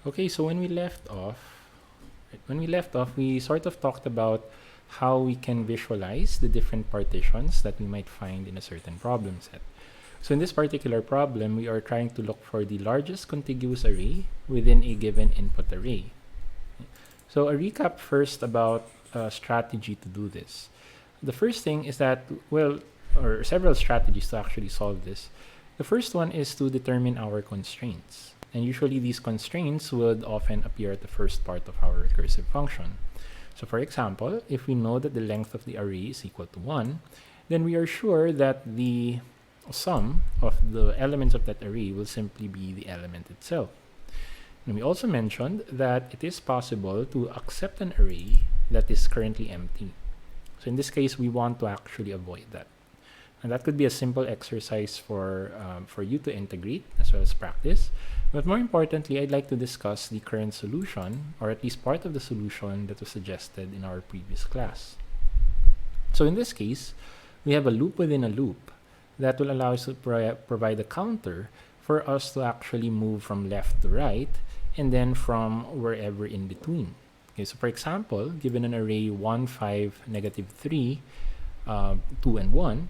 Okay, so when we left off, we sort of talked about how we can visualize the different partitions that we might find in a certain problem set. So in this particular problem, we are trying to look for the largest contiguous array within a given input array. So a recap first about a strategy to do this. The first thing is that, or several strategies to actually solve this. The first one is to determine our constraints. And usually these constraints would often appear at the first part of our recursive function. So for example, if we know that the length of the array is equal to 1, then we are sure that the sum of the elements of that array will simply be the element itself. And we also mentioned that it is possible to accept an array that is currently empty. So in this case, we want to actually avoid that. And that could be a simple exercise for you to integrate as well as practice. But more importantly, I'd like to discuss the current solution, or at least part of the solution that was suggested in our previous class. So in this case, we have a loop within a loop that will allow us to provide a counter for us to actually move from left to right and then from wherever in between. Okay, so for example, given an array 1, 5, -3, 2, and 1,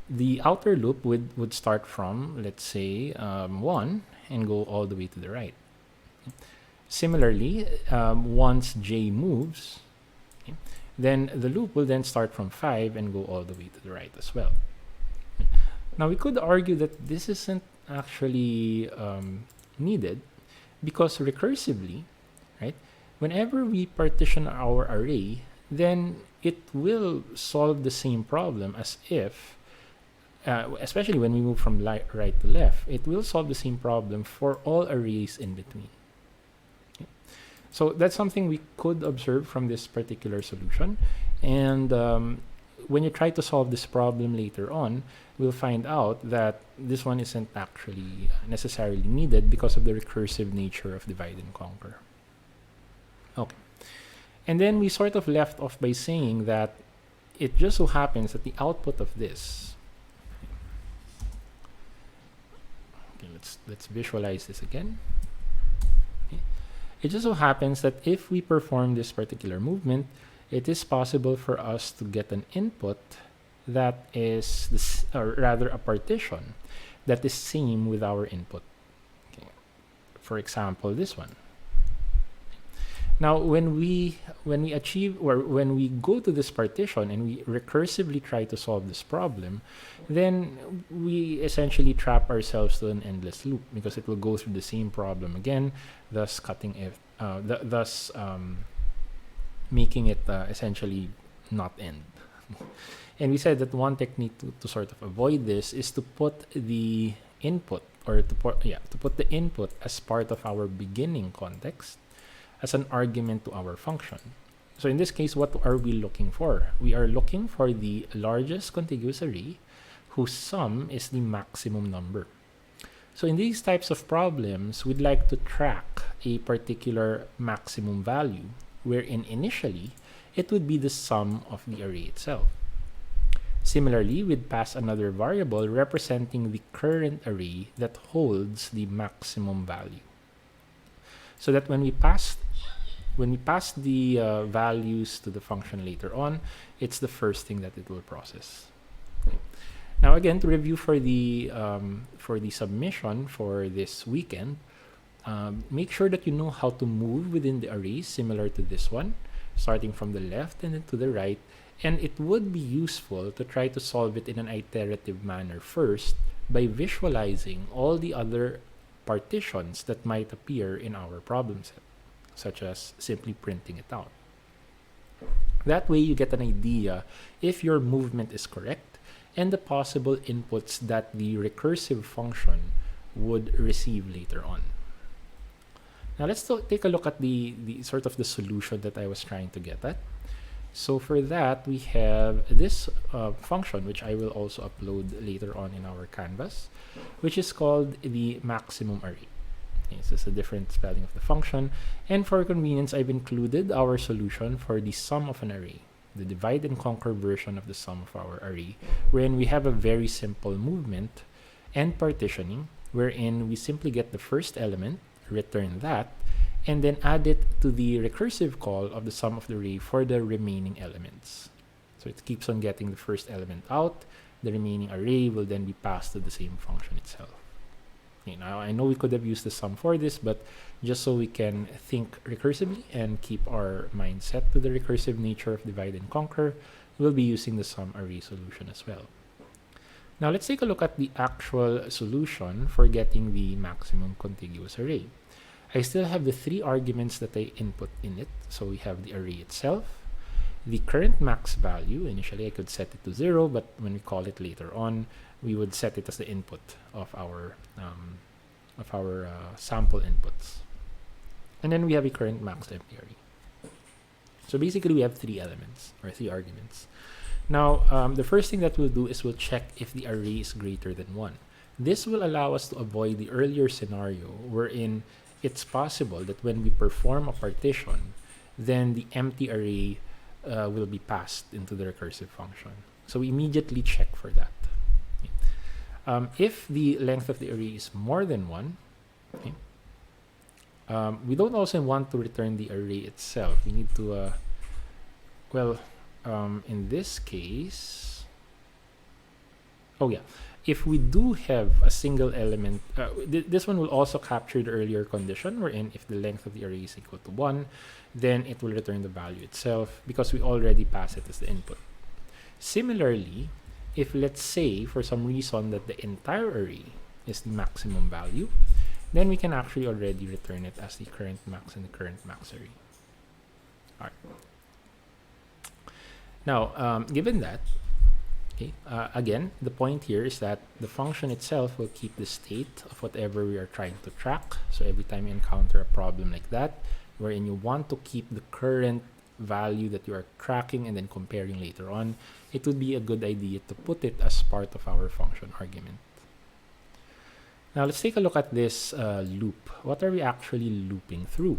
the outer loop would start from, let's say, 1 and go all the way to the right. Okay. Similarly, once j moves, okay, then the loop will then start from 5 and go all the way to the right as well. Okay. Now, we could argue that this isn't actually needed because recursively, right, whenever we partition our array, then it will solve the same problem as if especially when we move from right to left, it will solve the same problem for all arrays in between. Okay. So that's something we could observe from this particular solution. And when you try to solve this problem later on, we'll find out that this one isn't actually necessarily needed because of the recursive nature of divide and conquer. Okay. And then we sort of left off by saying that it just so happens that the output of this, okay, let's visualize this again. Okay. It just so happens that if we perform this particular movement, it is possible for us to get an input that is this, or rather a partition that is same with our input. Okay. For example, this one. Now, when we achieve, or when we go to this partition and we recursively try to solve this problem, then we essentially trap ourselves to an endless loop because it will go through the same problem again, thus making it essentially not end. And we said that one technique to sort of avoid this is to put the input, or to put the input as part of our beginning context as an argument to our function. So in this case, what are we looking for? We are looking for the largest contiguous array whose sum is the maximum number. So in these types of problems, we'd like to track a particular maximum value, wherein initially it would be the sum of the array itself. Similarly, we'd pass another variable representing the current array that holds the maximum value. So that when we pass the values to the function later on, it's the first thing that it will process. Okay. Now again, to review for the submission for this weekend, make sure that you know how to move within the array similar to this one, starting from the left and then to the right. And it would be useful to try to solve it in an iterative manner first by visualizing all the other partitions that might appear in our problem set, such as simply printing it out. That way you get an idea if your movement is correct and the possible inputs that the recursive function would receive later on. Now let's take a look at the sort of the solution that I was trying to get at. So for that, we have this function, which I will also upload later on in our canvas, which is called the maximum array. Okay, so it's a different spelling of the function. And for convenience, I've included our solution for the sum of an array, the divide and conquer version of the sum of our array, wherein we have a very simple movement and partitioning, wherein we simply get the first element, return that, and then add it to the recursive call of the sum of the array for the remaining elements. So it keeps on getting the first element out. The remaining array will then be passed to the same function itself. Okay, now I know we could have used the sum for this, but just so we can think recursively and keep our mind set to the recursive nature of divide and conquer, we'll be using the sum array solution as well. Now let's take a look at the actual solution for getting the maximum contiguous array. I still have the 3 arguments that I input in it. So we have the array itself, the current max value. Initially I could set it to 0, but when we call it later on, we would set it as the input of our sample inputs. And then we have a current max empty array. So basically we have 3 elements or 3 arguments. Now, the first thing that we'll do is we'll check if the array is greater than 1. This will allow us to avoid the earlier scenario wherein it's possible that when we perform a partition, then the empty array will be passed into the recursive function. So we immediately check for that. Okay. If the length of the array is more than 1, okay, we don't also want to return the array itself. We need to, in this case, if we do have a single element, this one will also capture the earlier condition wherein if the length of the array is equal to 1, then it will return the value itself because we already pass it as the input. Similarly, if let's say for some reason that the entire array is the maximum value, then we can actually already return it as the current max and the current max array. All right. Now, given that, okay, again, the point here is that the function itself will keep the state of whatever we are trying to track. So every time you encounter a problem like that, wherein you want to keep the current value that you are tracking and then comparing later on, it would be a good idea to put it as part of our function argument. Now let's take a look at this loop. What are we actually looping through?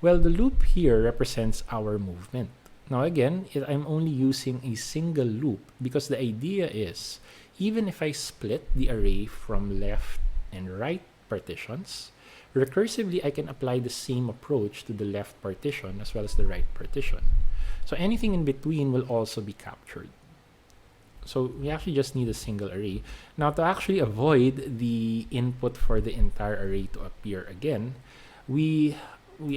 Well, the loop here represents our movement. Now again, I'm only using a single loop because the idea is, even if I split the array from left and right partitions, recursively I can apply the same approach to the left partition as well as the right partition. So anything in between will also be captured. So we actually just need a single array. Now to actually avoid the input for the entire array to appear again, we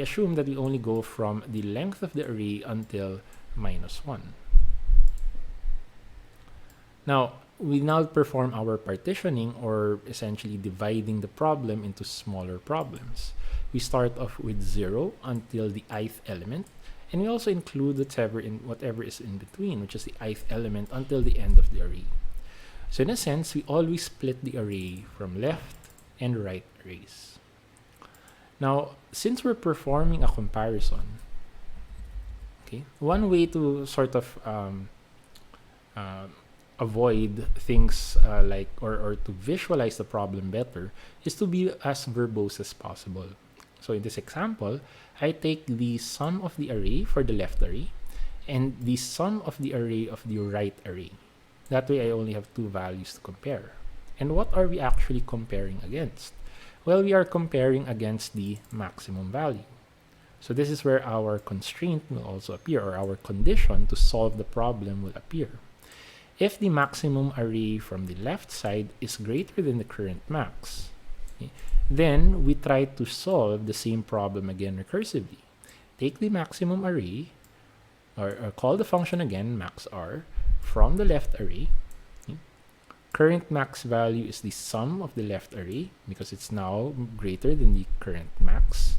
assume that we only go from the length of the array until -1. Now, we now perform our partitioning, or essentially dividing the problem into smaller problems. We start off with 0 until the ith element, and we also include whatever is in between, which is the ith element until the end of the array. So in a sense, we always split the array from left and right arrays. Now, since we're performing a comparison, okay, one way to sort of avoid things or to visualize the problem better is to be as verbose as possible. So in this example, I take the sum of the array for the left array and the sum of the array of the right array. That way I only have 2 values to compare. And what are we actually comparing against? Well, we are comparing against the maximum value. So this is where our constraint will also appear, or our condition to solve the problem will appear. If the maximum array from the left side is greater than the current max, okay, then we try to solve the same problem again recursively. Take the maximum array, or call the function again, maxr, from the left array. Current max value is the sum of the left array because it's now greater than the current max.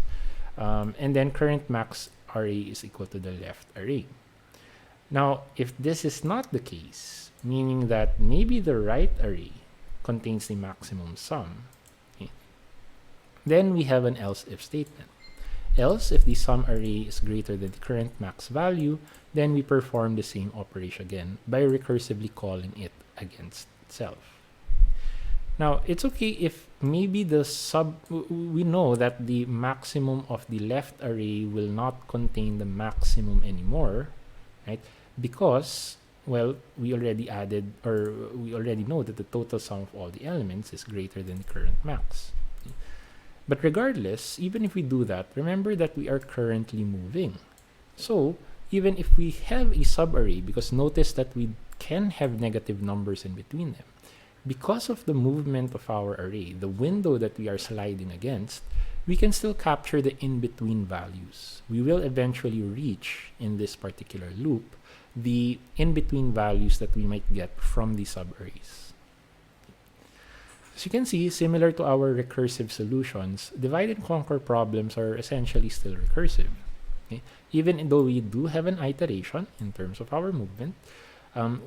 And then current max array is equal to the left array. Now, if this is not the case, meaning that maybe the right array contains the maximum sum, okay, then we have an else if statement. Else, if the sum array is greater than the current max value, then we perform the same operation again by recursively calling it against itself. Now, it's okay if maybe we know that the maximum of the left array will not contain the maximum anymore, right? Because, well, we already know that the total sum of all the elements is greater than the current max. But regardless, even if we do that, remember that we are currently moving. So even if we have a subarray, because notice that we can have negative numbers in between them, because of the movement of our array, the window that we are sliding against, we can still capture the in-between values. We will eventually reach, in this particular loop, the in-between values that we might get from the subarrays. As you can see, similar to our recursive solutions, divide and conquer problems are essentially still recursive. Okay? Even though we do have an iteration in terms of our movement,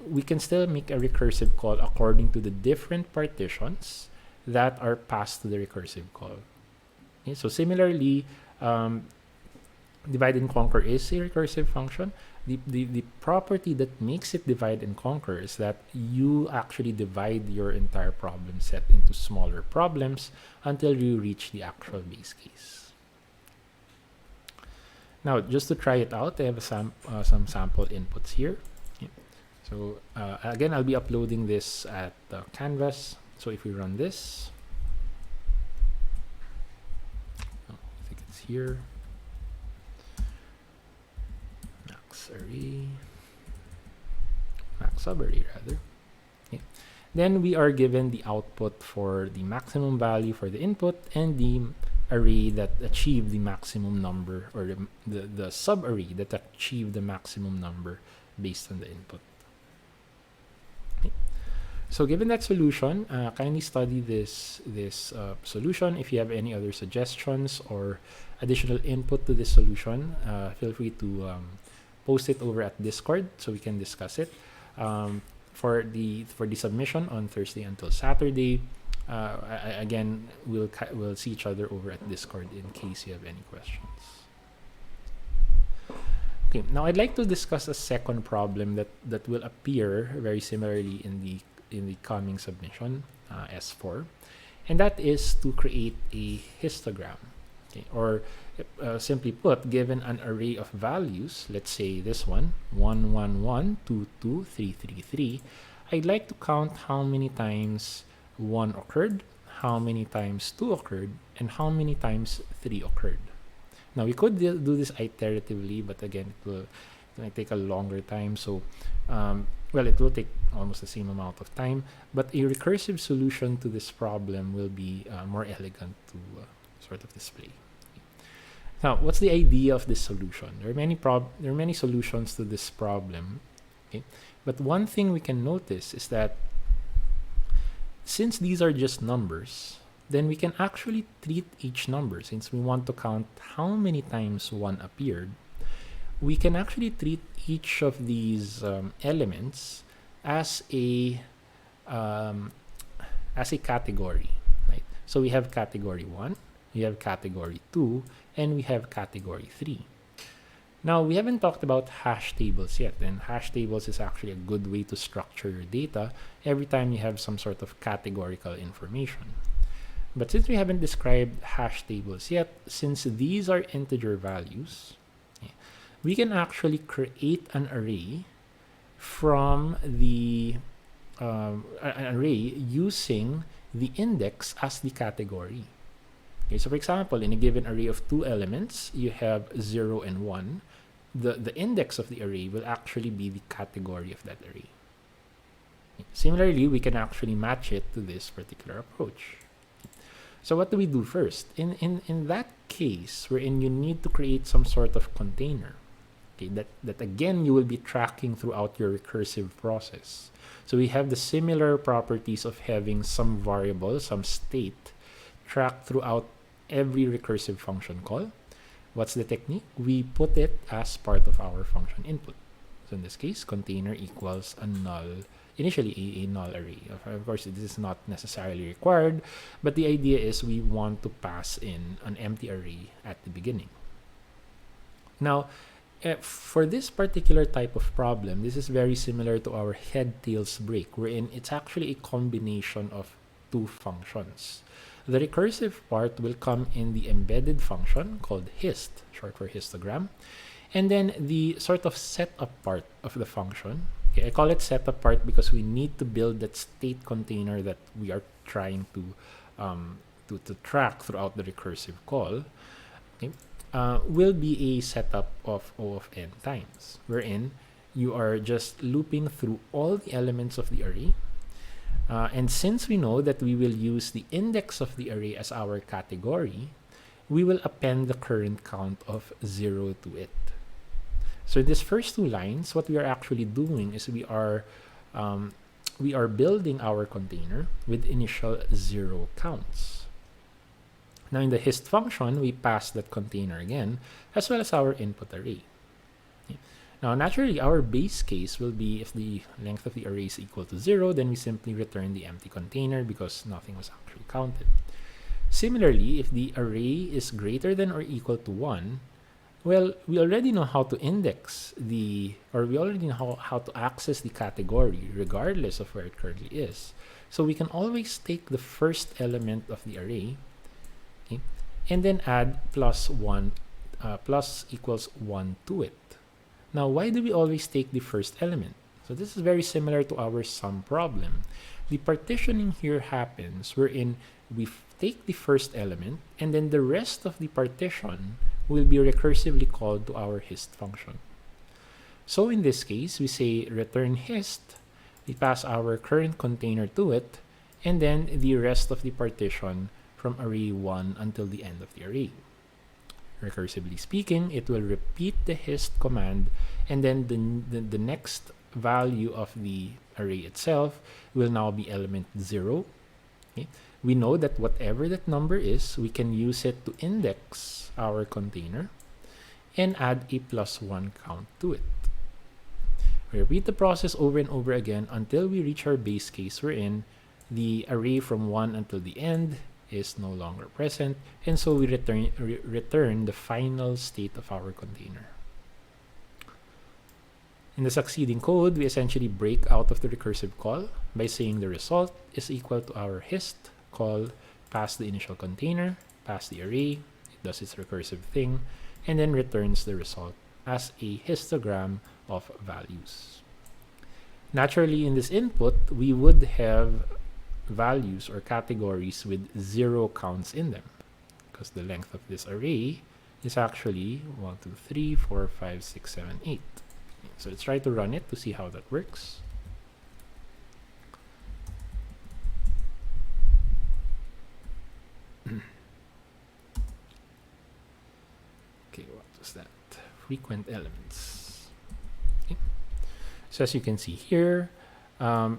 we can still make a recursive call according to the different partitions that are passed to the recursive call. Okay? So similarly, divide and conquer is a recursive function. The property that makes it divide and conquer is that you actually divide your entire problem set into smaller problems until you reach the actual base case. Now, just to try it out, I have some sample inputs here. Okay. So again, I'll be uploading this at Canvas. So if we run this, I think it's here. Max subarray rather. Okay. Then we are given the output for the maximum value for the input and the array that achieved the maximum number, or the subarray that achieved the maximum number based on the input. Okay. So given that solution, kindly study this solution. If you have any other suggestions or additional input to this solution, feel free to post it over at Discord so we can discuss it. For the submission on Thursday until Saturday, again, we'll see each other over at Discord in case you have any questions. Okay, now I'd like to discuss a second problem that will appear very similarly in the coming submission, S4, and that is to create a histogram. Okay, or simply put, given an array of values, let's say this one, 1, 1, 1, 2, 2, 3, 3, 3, I'd like to count how many times 1 occurred, how many times 2 occurred, and how many times 3 occurred. Now, we could do this iteratively, but again, it might take a longer time. So, well, it will take almost the same amount of time, but a recursive solution to this problem will be more elegant to sort of display. Now, what's the idea of this solution? There are many solutions to this problem, okay? But one thing we can notice is that since these are just numbers, then we can actually treat each number, since we want to count how many times 1 appeared, we can actually treat each of these elements as a category, right? So we have category 1, we have category 2, and we have category 3. Now, we haven't talked about hash tables yet, and hash tables is actually a good way to structure your data every time you have some sort of categorical information. But since we haven't described hash tables yet, since these are integer values, we can actually create an array from the an array using the index as the category. Okay, so for example, in a given array of 2 elements, you have 0 and 1. The index of the array will actually be the category of that array. Similarly, we can actually match it to this particular approach. So what do we do first? In that case, wherein you need to create some sort of container, okay, that again you will be tracking throughout your recursive process. So we have the similar properties of having some variable, some state, tracked throughout every recursive function call. What's the technique? We put it as part of our function input. So in this case, container equals a null, initially a null array. Of course, this is not necessarily required, but the idea is we want to pass in an empty array at the beginning. Now, for this particular type of problem, this is very similar to our head-tails break, wherein it's actually a combination of 2 functions. The recursive part will come in the embedded function called hist, short for histogram, and then the sort of setup part of the function. Okay, I call it setup part because we need to build that state container that we are trying to to track throughout the recursive call, okay, will be a setup of O of n times, wherein you are just looping through all the elements of the array. And since we know that we will use the index of the array as our category, we will append the current count of 0 to it. So in these first two lines, what we are actually doing is we are building our container with initial 0 counts. Now in the hist function, we pass that container again, as well as our input array. Okay. Now naturally, our base case will be if the length of the array is equal to 0, then we simply return the empty container because nothing was actually counted. Similarly, if the array is greater than or equal to 1, well, we already know how to index we already know how to access the category regardless of where it currently is. So we can always take the first element of the array, okay, and then add plus equals 1 to it. Now, why do we always take the first element? So this is very similar to our sum problem. The partitioning here happens wherein we take the first element and then the rest of the partition will be recursively called to our hist function. So in this case, we say return hist, we pass our current container to it, and then the rest of the partition from array 1 until the end of the array. Recursively speaking, it will repeat the hist command, and then the next value of the array itself will now be element 0. Okay. We know that whatever that number is, we can use it to index our container and add a +1 count to it. We repeat the process over and over again until we reach our base case wherein the array from 1 until the end is no longer present, and so we return the final state of our container. In the succeeding code, we essentially break out of the recursive call by saying the result is equal to our hist call, pass the initial container, pass the array, it does its recursive thing, and then returns the result as a histogram of values. Naturally, in this input, we would have values or categories with 0 counts in them, because the length of this array is actually 1, 2, 3, 4, 5, 6, 7, 8. So let's try to run it to see how that works. Okay, what was that? Frequent elements. Okay. So as you can see here, the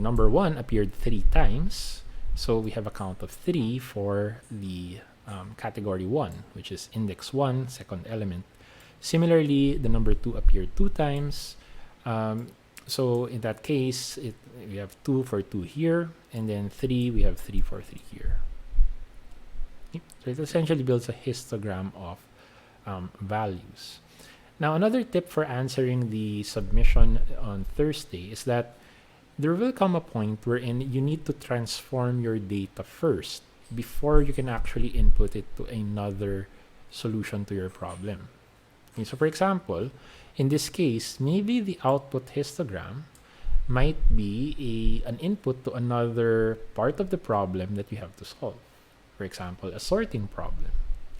number 1 appeared 3 times. So we have a count of 3 for the category 1, which is index 1, second element. Similarly, the number 2 appeared 2 times. So in that case, we have 2 for 2 here, and then 3, we have 3 for 3 here. Okay. So it essentially builds a histogram of values. Now, another tip for answering the submission on Thursday is that there will come a point wherein you need to transform your data first before you can actually input it to another solution to your problem. Okay, so for example, in this case, maybe the output histogram might be an input to another part of the problem that you have to solve. For example, a sorting problem.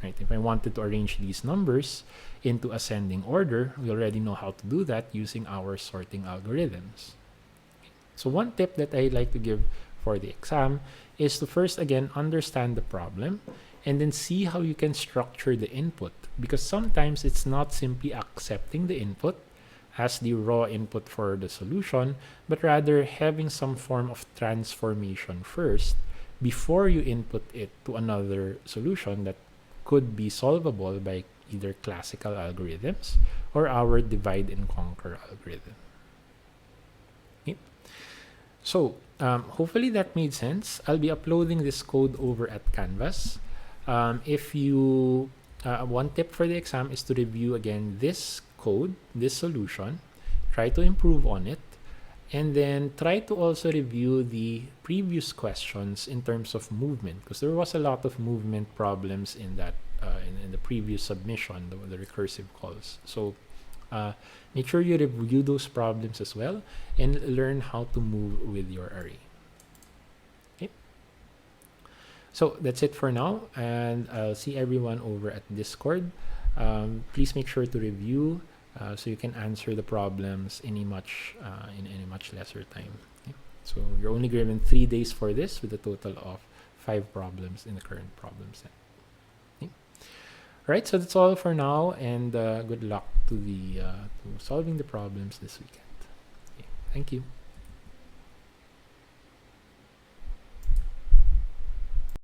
Right? If I wanted to arrange these numbers into ascending order, we already know how to do that using our sorting algorithms. So one tip that I like to give for the exam is to first again understand the problem and then see how you can structure the input, because sometimes it's not simply accepting the input as the raw input for the solution, but rather having some form of transformation first before you input it to another solution that could be solvable by either classical algorithms or our divide and conquer algorithm. Okay. So hopefully that made sense. I'll be uploading this code over at Canvas. If you one tip for the exam is to review again this code, this solution, try to improve on it, and then try to also review the previous questions in terms of movement, because there was a lot of movement problems in that in the previous submission, the recursive calls. So make sure you review those problems as well and learn how to move with your array. So that's it for now, and I'll see everyone over at Discord. Please make sure to review so you can answer the problems in a much lesser time. Okay? So you're only given 3 days for this, with a total of 5 problems in the current problem set. Okay? All right, so that's all for now, and good luck to solving the problems this weekend. Okay, thank you.